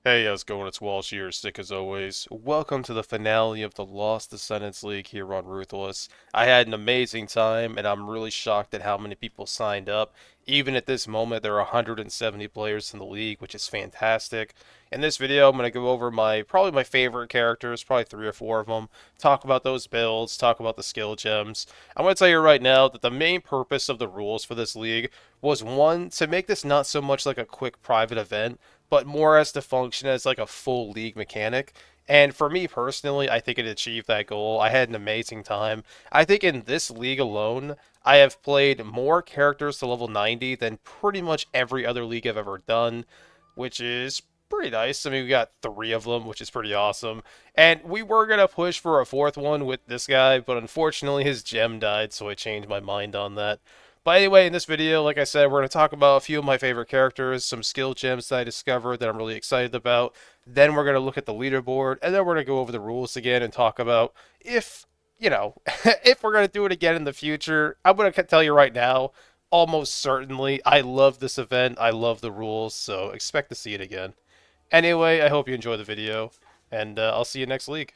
Hey, how's it going? It's Walsh here, sick as always. Welcome to the finale of the Lost Descendants League here on Ruthless. I had an amazing time, and I'm really shocked at how many people signed up. Even at this moment, there are 170 players in the league, which is fantastic. In this video, I'm going to go over probably my favorite characters, probably three or four of them, talk about those builds, talk about the skill gems. I'm going to tell you right now that the main purpose of the rules for this league was one, to make this not so much like a quick private event, but more as to function as like a full league mechanic. And for me personally, I think it achieved that goal. I had an amazing time. I think in this league alone, I have played more characters to level 90 than pretty much every other league I've ever done, which is pretty nice. I mean, we got three of them, which is pretty awesome. And we were going to push for a fourth one with this guy, but unfortunately his gem died, so I changed my mind on that. But anyway, in this video, like I said, we're going to talk about a few of my favorite characters, some skill gems that I discovered that I'm really excited about. Then we're going to look at the leaderboard, and then we're going to go over the rules again and talk about if, if we're going to do it again in the future. I'm going to tell you right now, almost certainly, I love this event. I love the rules, so expect to see it again. Anyway, I hope you enjoy the video, and I'll see you next week.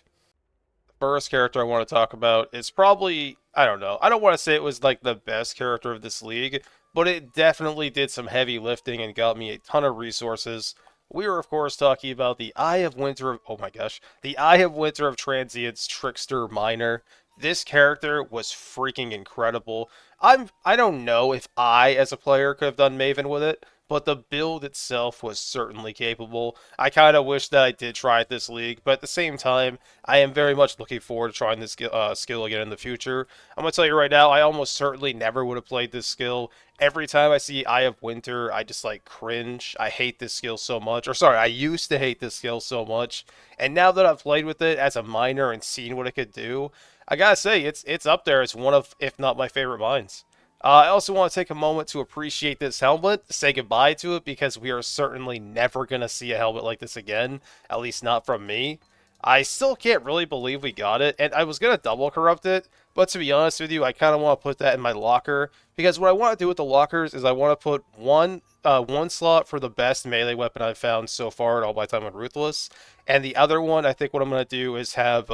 First character I want to talk about is probably, I don't know, I don't want to say it was like the best character of this league, but it definitely did some heavy lifting and got me a ton of resources. We were, of course, talking about the Eye of Winter of, oh my gosh, the Eye of Winter of Transient's Trickster Miner. This character was freaking incredible. I don't know if I, as a player, could have done Maven with it, but the build itself was certainly capable. I kind of wish that I did try it this league, but at the same time, I am very much looking forward to trying this skill again in the future. I'm going to tell you right now, I almost certainly never would have played this skill. Every time I see Eye of Winter, I just like cringe. I hate this skill so much. Or sorry, I used to hate this skill so much. And now that I've played with it as a miner and seen what it could do, I gotta say, it's up there as one of, if not my favorite mines. I also want to take a moment to appreciate this helmet, say goodbye to it, because we are certainly never going to see a helmet like this again, at least not from me. I still can't really believe we got it, and I was going to double corrupt it, but to be honest with you, I kind of want to put that in my locker, because what I want to do with the lockers is I want to put one slot for the best melee weapon I've found so far in all my time on Ruthless, and the other one, I think what I'm going to do is have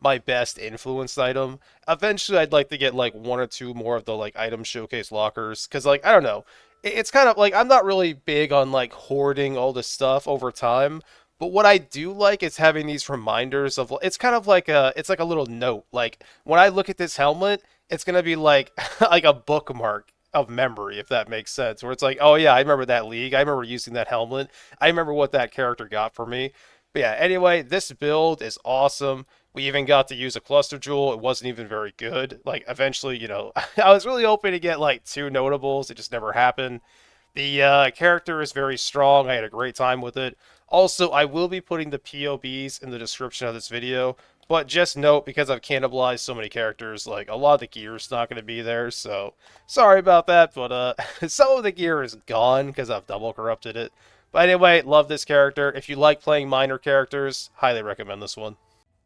my best influenced item. Eventually, I'd like to get like one or two more of the like item showcase lockers, because like, I don't know, it's kind of like I'm not really big on like hoarding all this stuff over time. But what I do like is having these reminders of, it's kind of like it's like a little note. Like when I look at this helmet, it's gonna be like like a bookmark of memory, if that makes sense. Where it's like, oh yeah, I remember that league. I remember using that helmet. I remember what that character got for me. But yeah, anyway, this build is awesome. We even got to use a cluster jewel. It wasn't even very good. Like eventually, I was really hoping to get like two notables. It just never happened. The character is very strong. I had a great time with it. Also, I will be putting the POBs in the description of this video, but just note, because I've cannibalized so many characters, like a lot of the gear is not going to be there, so sorry about that, but some of the gear is gone because I've double corrupted it. But anyway, love this character. If you like playing minor characters, highly recommend this one.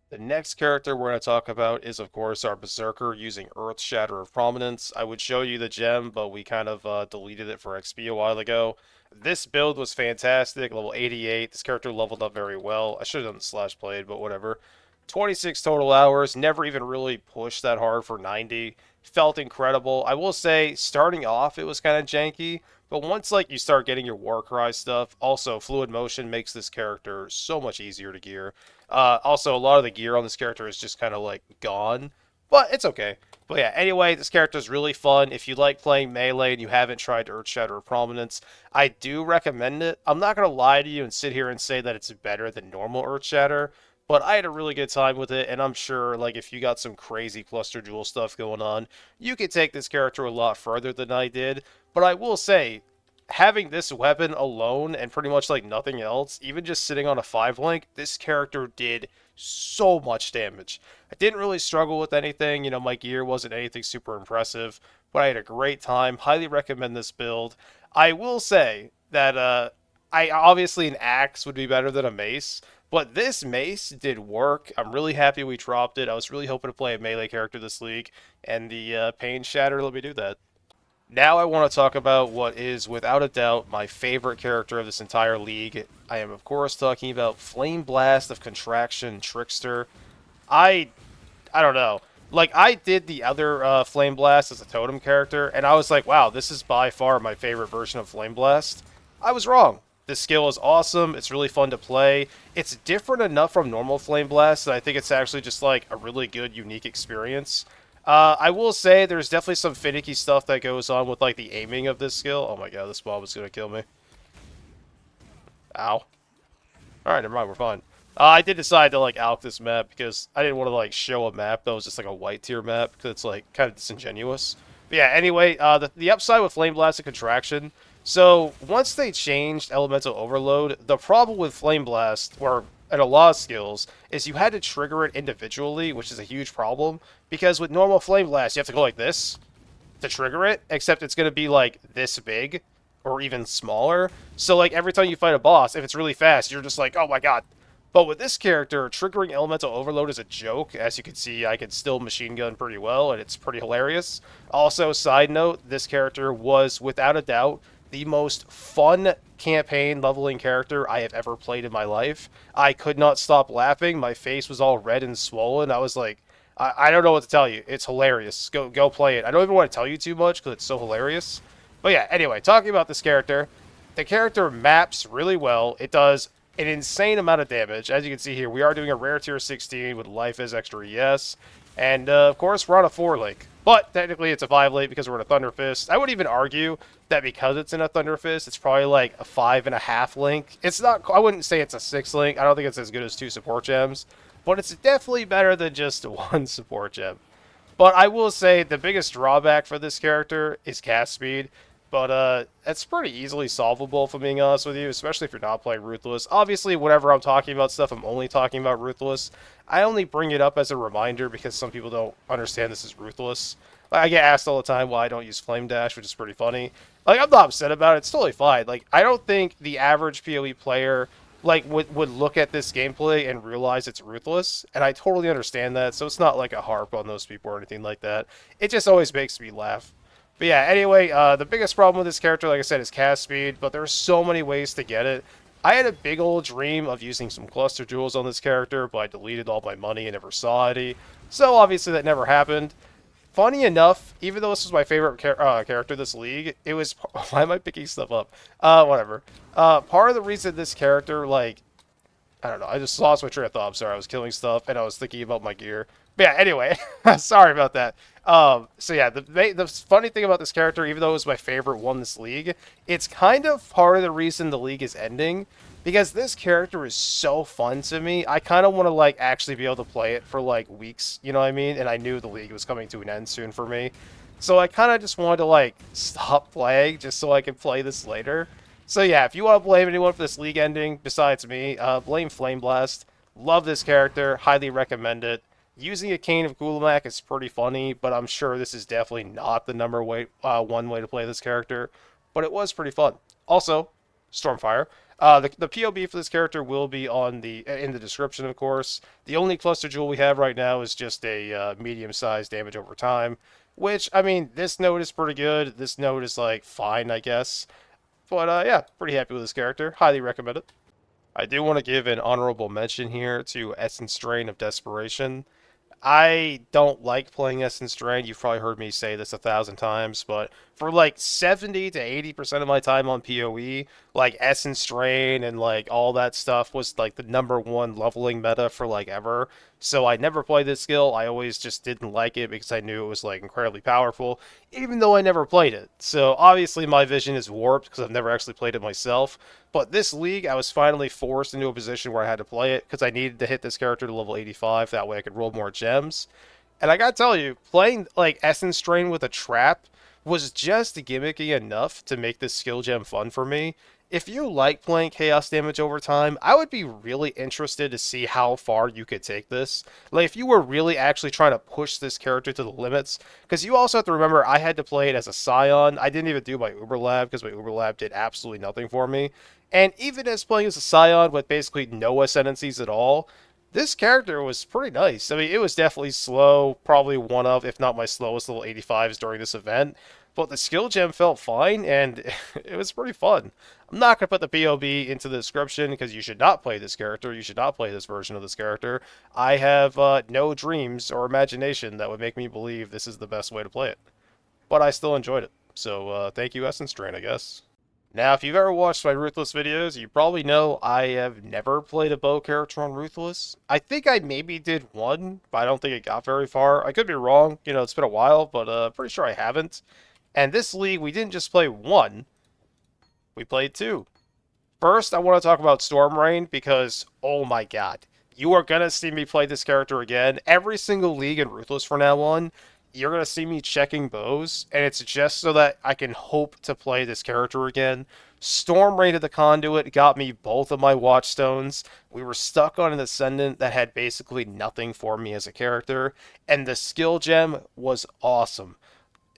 The next character we're going to talk about is, of course, our Berserker using Earth Shatter of Prominence. I would show you the gem, but we kind of deleted it for XP a while ago. This build was fantastic, level 88. This character leveled up very well. I should have done the slash blade, but whatever. 26 total hours, never even really pushed that hard for 90. Felt incredible. I will say, starting off, it was kind of janky, but once like you start getting your Warcry stuff, also fluid motion makes this character so much easier to gear. Also, a lot of the gear on this character is just kind of like gone, but it's okay. But yeah, anyway, this character is really fun. If you like playing melee and you haven't tried Earthshatter or Prominence, I do recommend it. I'm not going to lie to you and sit here and say that it's better than normal Earthshatter, but I had a really good time with it, and I'm sure like if you got some crazy cluster jewel stuff going on, you could take this character a lot further than I did. But I will say, having this weapon alone and pretty much like nothing else, even just sitting on a 5 link, this character did so much damage. I didn't really struggle with anything, my gear wasn't anything super impressive, but I had a great time. Highly recommend this build. I will say that I obviously an axe would be better than a mace, but this mace did work. I'm really happy we dropped it. I was really hoping to play a melee character this league, and the Pain Shatter let me do that. Now I want to talk about what is, without a doubt, my favorite character of this entire league. I am, of course, talking about Flame Blast of Contraction Trickster. I I don't know. Like, I did the other Flame Blast as a totem character, and I was like, wow, this is by far my favorite version of Flame Blast. I was wrong. This skill is awesome. It's really fun to play. It's different enough from normal Flame Blast that I think it's actually just like a really good, unique experience. I will say there's definitely some finicky stuff that goes on with like the aiming of this skill. Oh my god, this bomb is gonna kill me. Ow. Alright, never mind, we're fine. I did decide to, like, alch this map because I didn't want to, like, show a map that was just, like, a white tier map because it's, like, kind of disingenuous. But yeah, anyway, the upside with Flame Blast and Contraction. So, once they changed Elemental Overload, the problem with Flame Blast, or and a lot of skills, is you had to trigger it individually, which is a huge problem, because with normal Flame Blast, you have to go like this, to trigger it, except it's going to be like this big or even smaller. So like every time you fight a boss, if it's really fast, you're just like, oh my god. But with this character, triggering Elemental Overload is a joke. As you can see, I can still machine gun pretty well, and it's pretty hilarious. Also, side note, this character was, without a doubt, the most fun campaign leveling character I have ever played in my life. I could not stop laughing. My face was all red and swollen. I was like, I don't know what to tell you. It's hilarious. Go play it. I don't even want to tell you too much because it's so hilarious. But yeah, anyway, talking about this character, the character maps really well. It does an insane amount of damage. As you can see here, we are doing a rare tier 16 with life as extra ES. And of course, we're on a 4 link. But technically, it's a 5 link because we're in a Thunder Fist. I would even argue that because it's in a Thunder Fist, it's probably like a 5.5 link. It's not, I wouldn't say it's a 6 link. I don't think it's as good as 2 support gems. But it's definitely better than just 1 support gem. But I will say the biggest drawback for this character is cast speed. But it's pretty easily solvable, if I'm being honest with you, especially if you're not playing Ruthless. Obviously, whenever I'm talking about stuff, I'm only talking about Ruthless. I only bring it up as a reminder because some people don't understand this is Ruthless. Like, I get asked all the time why I don't use Flame Dash, which is pretty funny. Like, I'm not upset about it. It's totally fine. Like, I don't think the average PoE player like would look at this gameplay and realize it's Ruthless, and I totally understand that. So it's not like a harp on those people or anything like that. It just always makes me laugh. But yeah, anyway, the biggest problem with this character, like I said, is cast speed, but there's so many ways to get it. I had a big old dream of using some cluster jewels on this character, but I deleted all my money and never saw any. So obviously that never happened. Funny enough, even though this was my favorite character in this league, it was... Why am I picking stuff up? Whatever. Part of the reason this character, like... I don't know, I just lost my train of thought. I'm sorry, I was killing stuff, and I was thinking about my gear. But yeah, anyway, sorry about that. So yeah, the funny thing about this character, even though it was my favorite one in this league, it's kind of part of the reason the league is ending, because this character is so fun to me. I kind of want to, like, actually be able to play it for, like, weeks, you know what I mean? And I knew the league was coming to an end soon for me. So I kind of just wanted to, like, stop playing just so I could play this later. So yeah, if you want to blame anyone for this league ending, besides me, blame Flame Blast. Love this character, highly recommend it. Using a Cane of Gulamak is pretty funny, but I'm sure this is definitely not the one way to play this character. But it was pretty fun. Also, Stormfire. The POB for this character will be on in the description, of course. The only cluster jewel we have right now is just a medium-sized damage over time, which, I mean, this node is pretty good. This node is, like, fine, I guess. But yeah, pretty happy with this character. Highly recommend it. I do want to give an honorable mention here to Essence Drain of Desperation. I don't like playing Essence Drain. You've probably heard me say this 1,000 times, but for like 70 to 80% of my time on PoE, like Essence Drain and like all that stuff was like the #1 leveling meta for like ever. So I never played this skill. I always just didn't like it because I knew it was like incredibly powerful, even though I never played it. So obviously my vision is warped because I've never actually played it myself. But this league, I was finally forced into a position where I had to play it because I needed to hit this character to level 85. That way I could roll more gems. And I gotta tell you, playing like Essence Drain with a trap was just gimmicky enough to make this skill gem fun for me. If you like playing chaos damage over time, I would be really interested to see how far you could take this. Like, if you were really actually trying to push this character to the limits, because you also have to remember, I had to play it as a Scion. I didn't even do my Uber Lab, because my Uber Lab did absolutely nothing for me. And even as playing as a Scion with basically no ascendancies at all, this character was pretty nice. I mean, it was definitely slow, probably one of, if not my slowest level 85s during this event. but the skill gem felt fine, and it was pretty fun. I'm not going to put the POB into the description because you should not play this character. You should not play this version of this character. I have no dreams or imagination that would make me believe this is the best way to play it. But I still enjoyed it. So thank you, Essence Drain, I guess. Now, if you've ever watched my Ruthless videos, you probably know I have never played a bow character on Ruthless. I think I maybe did one, but I don't think it got very far. I could be wrong, you know, it's been a while, but pretty sure I haven't. And this league, we didn't just play one, we played two. First, I want to talk about Storm Rain because, oh my god, you are going to see me play this character again. Every single league in Ruthless from now on, you're going to see me checking bows, and it's just so that I can hope to play this character again. Storm Rain of the Conduit got me both of my Watchstones. We were stuck on an Ascendant that had basically nothing for me as a character, and the skill gem was awesome.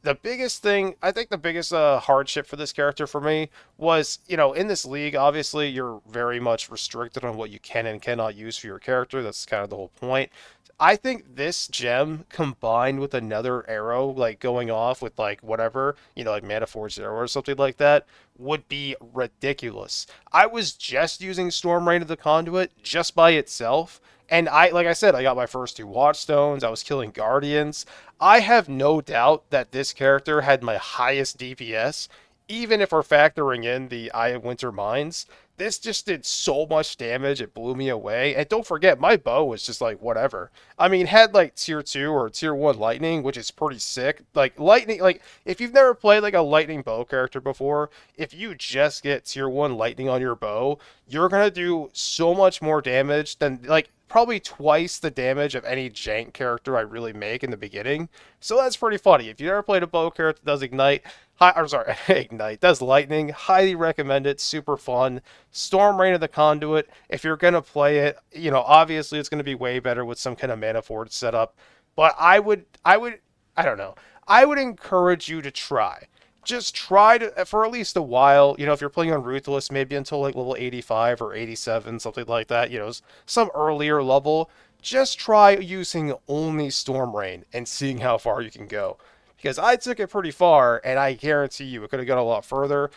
The biggest thing, I think the biggest hardship for this character for me was, you know, in this league, obviously you're very much restricted on what you can and cannot use for your character. That's kind of the whole point. I think this gem combined with another arrow, like going off with like whatever, you know, like Mana Forged Arrow or something like that, would be ridiculous. I was just using Storm Rain of the Conduit just by itself. And like I said, I got my first two Watchstones. I was killing Guardians. I have no doubt that this character had my highest DPS, even if we're factoring in the Eye of Winter Mines. This just did so much damage, it blew me away. And don't forget, my bow was just like whatever. I mean, had like tier 2 or tier 1 lightning, which is pretty sick. Like lightning, like if you've never played like a lightning bow character before, if you just get tier 1 lightning on your bow, you're gonna do so much more damage than like probably twice the damage of any jank character I really make in the beginning. So that's pretty funny. If you never played a bow character that does ignite, I'm sorry, ignite, does lightning, highly recommend it, super fun. Storm Rain of the Conduit, if you're going to play it, you know, obviously it's going to be way better with some kind of mana forge setup, but I don't know, I would encourage you to try. Just try to, for at least a while, you know, if you're playing on Ruthless, maybe until like level 85 or 87, something like that, you know, some earlier level, just try using only Storm Rain and seeing how far you can go. Because I took it pretty far, and I guarantee you it could have gone a lot further.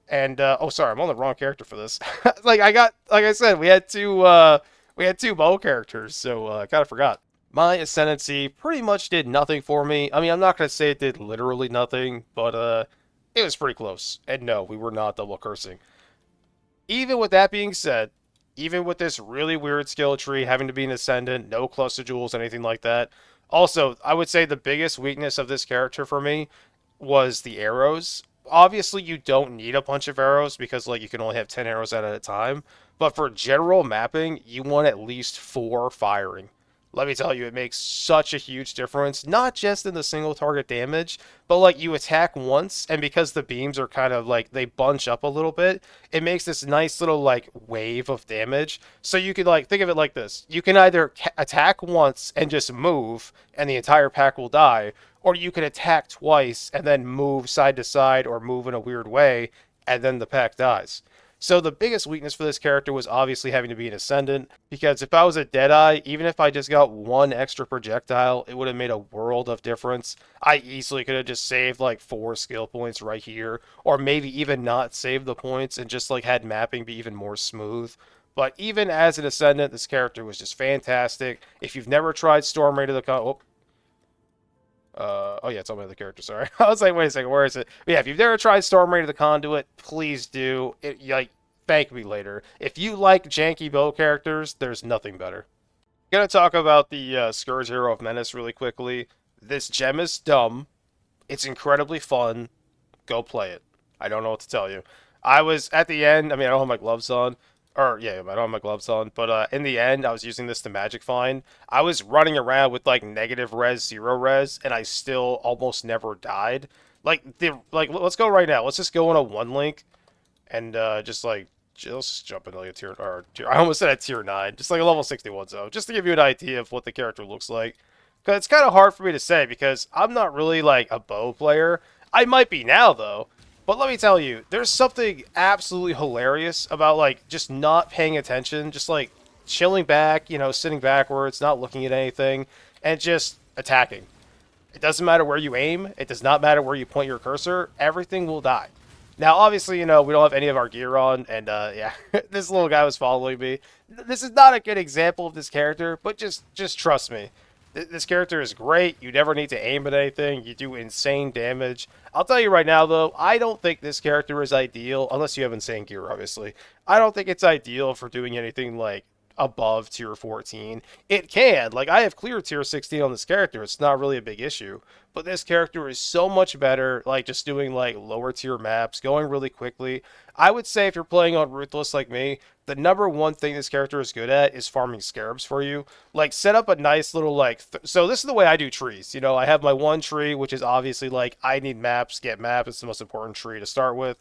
And oh, sorry, I'm on the wrong character for this. Like I said, we had two bow characters, so kind of forgot. My Ascendancy pretty much did nothing for me. I mean, I'm not gonna say it did literally nothing, but it was pretty close. And no, we were not double cursing. Even with that being said, even with this really weird skill tree, having to be an Ascendant, no cluster jewels, anything like that. Also, I would say the biggest weakness of this character for me was the arrows. Obviously, you don't need a bunch of arrows because like you can only have 10 arrows at a time. But for general mapping, you want at least 4 firing. Let me tell you, it makes such a huge difference, not just in the single target damage, but like you attack once, and because the beams are kind of like, they bunch up a little bit, it makes this nice little like wave of damage. So you could like, think of it like this. You can either attack once and just move, and the entire pack will die, or you can attack twice and then move side to side or move in a weird way, and then the pack dies. So the biggest weakness for this character was obviously having to be an Ascendant, because if I was a Deadeye, even if I just got one extra projectile, it would have made a world of difference. I easily could have just saved like 4 skill points right here, or maybe even not saved the points and just like had mapping be even more smooth. But even as an Ascendant, this character was just fantastic. If you've never tried Storm Raid of the oh yeah, it's on my other character, sorry. I was like, wait a second, where is it? But yeah, if you've never tried Storm Raid of the Conduit, please do. Like, thank me later. If you like janky bow characters, there's nothing better. I'm gonna talk about the Scourge Hero of Menace really quickly. This gem is dumb. It's incredibly fun. Go play it. I don't know what to tell you. I was at the end. I mean, I don't have my gloves on, or yeah, I don't have my gloves on. But in the end, I was using this to magic find. I was running around with like negative res, 0 res, and I still almost never died. Like let's go right now. Let's just go on a 1 link and just jump into like a tier. I almost said a tier 9, just like a level 61 zone, just to give you an idea of what the character looks like. Because it's kind of hard for me to say because I'm not really like a bow player. I might be now though. But let me tell you, there's something absolutely hilarious about like just not paying attention, just like chilling back, you know, sitting backwards, not looking at anything, and just attacking. It doesn't matter where you aim. It does not matter where you point your cursor. Everything will die. Now, obviously, we don't have any of our gear on, and yeah, this little guy was following me. This is not a good example of this character, but just trust me. This character is great. You never need to aim at anything. You do insane damage. I'll tell you right now, though, I don't think this character is ideal, unless you have insane gear, obviously. I don't think it's ideal for doing anything like above tier 14. It can. Like, I have cleared tier 16 on this character. It's not really a big issue. But this character is so much better, like, just doing, like, lower tier maps, going really quickly. I would say if you're playing on Ruthless like me, the number one thing this character is good at is farming scarabs for you. Like, set up a nice little, like... So this is the way I do trees. I have my one tree, which is obviously, like, I need maps, get map. It's the most important tree to start with.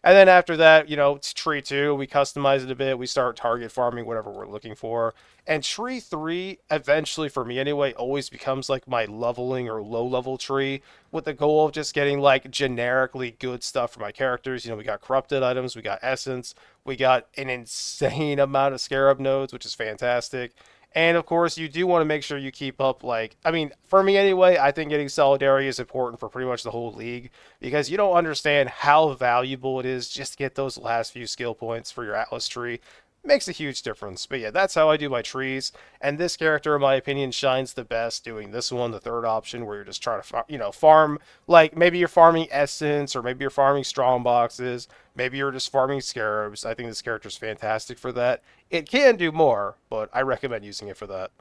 And then after that, it's tree 2, we customize it a bit, we start target farming whatever we're looking for. And tree 3, eventually, for me anyway, always becomes like my leveling or low level tree, with the goal of just getting like generically good stuff for my characters. We got corrupted items, we got essence, we got an insane amount of scarab nodes, which is fantastic. And of course, you do want to make sure you keep up, like, I mean, for me anyway, I think getting Solidarity is important for pretty much the whole league, because you don't understand how valuable it is just to get those last few skill points for your Atlas tree. Makes a huge difference. But yeah, that's how I do my trees. And this character, in my opinion, shines the best doing this one, the third option, where you're just trying to, farm, like, maybe you're farming essence, or maybe you're farming strong boxes, maybe you're just farming scarabs. I think this character's fantastic for that. It can do more, but I recommend using it for that.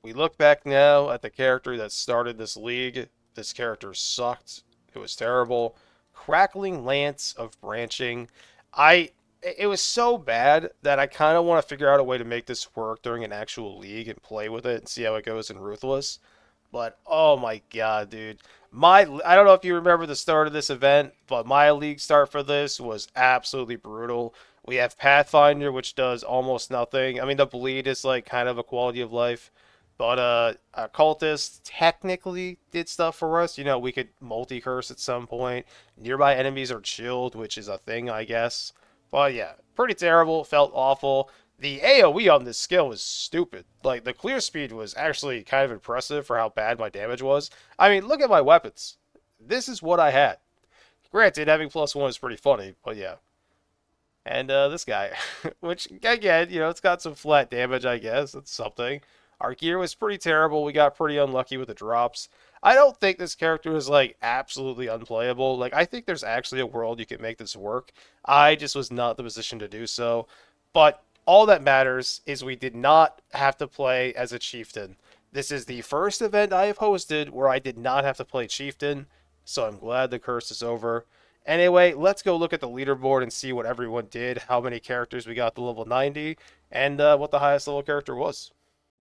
We look back now at the character that started this league. This character sucked. It was terrible. Crackling Lance of Branching. I it was so bad that I kind of want to figure out a way to make this work during an actual league and play with it and see how it goes in Ruthless. But oh my god, dude. I don't know if you remember the start of this event, but my league start for this was absolutely brutal. We have Pathfinder, which does almost nothing. I mean, the bleed is like kind of a quality of life. But Cultist technically did stuff for us. We could multi-curse at some point. Nearby enemies are chilled, which is a thing, I guess. But yeah, pretty terrible. Felt awful. The AoE on this skill was stupid. Like, the clear speed was actually kind of impressive for how bad my damage was. I mean, look at my weapons. This is what I had. Granted, having +1 is pretty funny, but yeah. And this guy, which, again, it's got some flat damage, I guess. That's something. Our gear was pretty terrible. We got pretty unlucky with the drops. I don't think this character is, like, absolutely unplayable. Like, I think there's actually a world you can make this work. I just was not in the position to do so. But all that matters is we did not have to play as a chieftain. This is the first event I have hosted where I did not have to play chieftain, so I'm glad the curse is over. Anyway, let's go look at the leaderboard and see what everyone did, how many characters we got to level 90, and what the highest level character was.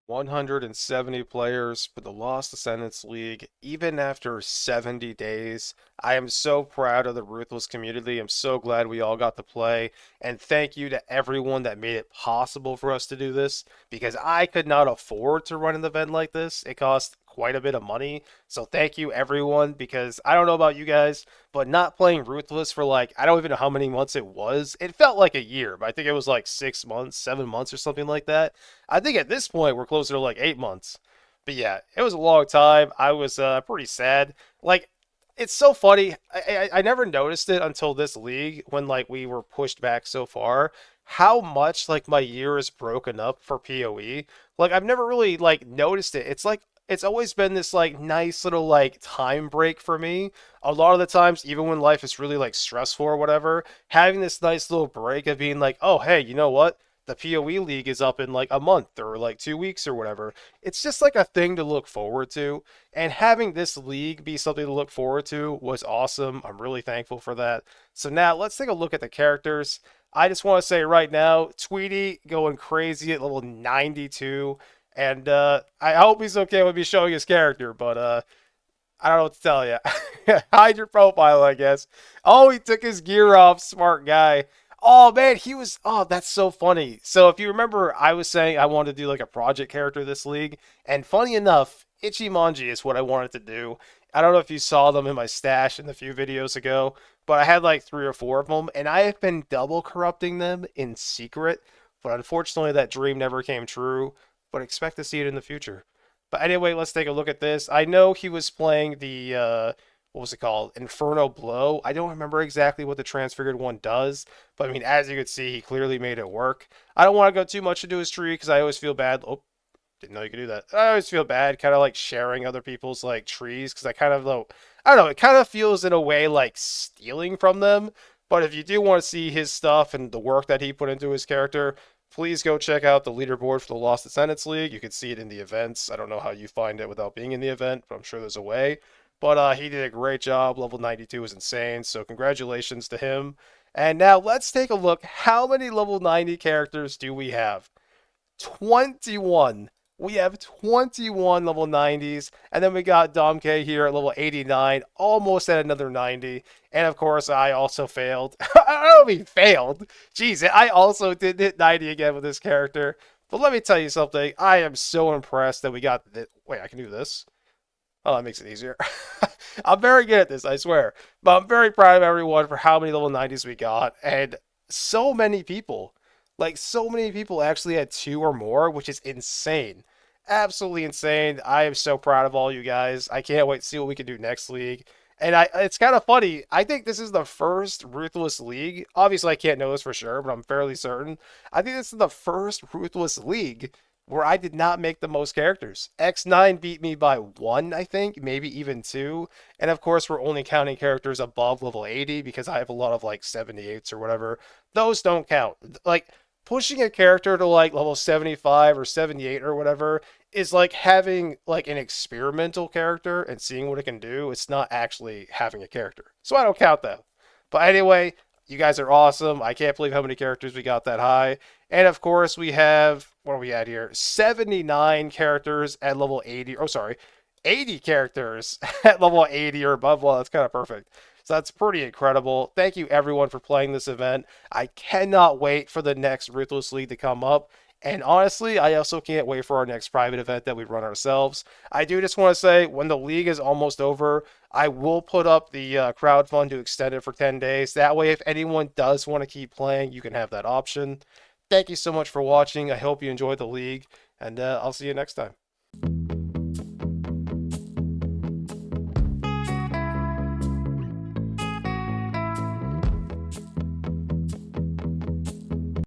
170 players for the Lost Descendants League, even after 70 days. I am so proud of the Ruthless community. I'm so glad we all got to play. And thank you to everyone that made it possible for us to do this, because I could not afford to run an event like this. It cost quite a bit of money. So thank you everyone, because I don't know about you guys, but not playing Ruthless for, like, I don't even know how many months it was. It felt like a year, but I think it was like 6 months, 7 months or something like that. I think at this point we're closer to like 8 months. But yeah, it was a long time. I was pretty sad. Like, it's so funny. I never noticed it until this league, when like we were pushed back so far, how much like my year is broken up for PoE. Like, I've never really like noticed it. It's like it's always been this like nice little like time break for me. A lot of the times, even when life is really like stressful or whatever, having this nice little break of being like, oh hey, you know what? The PoE League is up in like a month or like 2 weeks or whatever. It's just like a thing to look forward to. And having this league be something to look forward to was awesome. I'm really thankful for that. So now let's take a look at the characters. I just want to say right now, Tweety going crazy at level 92. And I hope he's okay with me showing his character, but I don't know what to tell you. Hide your profile, I guess. Oh, he took his gear off. Smart guy. Oh, man, he was... Oh, that's so funny. So if you remember, I was saying I wanted to do like a project character this league. And funny enough, Ichimonji is what I wanted to do. I don't know if you saw them in my stash in the few videos ago, but I had like 3 or 4 of them. And I have been double corrupting them in secret. But unfortunately, that dream never came true. But expect to see it in the future. But anyway, let's take a look at this. I know he was playing the what was it called? Inferno Blow. I don't remember exactly what the Transfigured one does, but I mean, as you can see, he clearly made it work. I don't want to go too much into his tree because I always feel bad. Oh, didn't know you could do that. I always feel bad, kind of like sharing other people's like trees because I kind of though I don't know. It kind of feels in a way like stealing from them. But if you do want to see his stuff and the work that he put into his character, please go check out the leaderboard for the Lost Descendants League. You can see it in the events. I don't know how you find it without being in the event, but I'm sure there's a way. But he did a great job. Level 92 was insane. So congratulations to him. And now let's take a look. How many level 90 characters do we have? 21. We have 21 level 90s, and then we got Dom K here at level 89, almost at another 90. And of course, I also failed. I don't mean failed. Jeez, I also did hit 90 again with this character. But let me tell you something. I am so impressed that we got this. Wait, I can do this. Oh, that makes it easier. I'm very good at this, I swear. But I'm very proud of everyone for how many level 90s we got. And so many people, like so many people actually had two or more, which is insane. Absolutely insane. I am so proud of all you guys. I can't wait to see what we can do next league. And it's kind of funny. I think this is the first Ruthless League. Obviously, I can't know this for sure, but I'm fairly certain. I think this is the first Ruthless League where I did not make the most characters. X9 beat me by one, I think, maybe even two. And of course, we're only counting characters above level 80 because I have a lot of like 78s or whatever. Those don't count. Like, pushing a character to like level 75 or 78 or whatever is like having like an experimental character and seeing what it can do. It's not actually having a character. So I don't count that. But anyway, you guys are awesome. I can't believe how many characters we got that high. And of course, we have, what are we at here? 79 characters at level 80. Oh, sorry. 80 characters at level 80 or above. Well, that's kind of perfect. So that's pretty incredible. Thank you, everyone, for playing this event. I cannot wait for the next Ruthless League to come up. And honestly, I also can't wait for our next private event that we run ourselves. I do just want to say, when the league is almost over, I will put up the crowdfund to extend it for 10 days. That way, if anyone does want to keep playing, you can have that option. Thank you so much for watching. I hope you enjoyed the league, and I'll see you next time.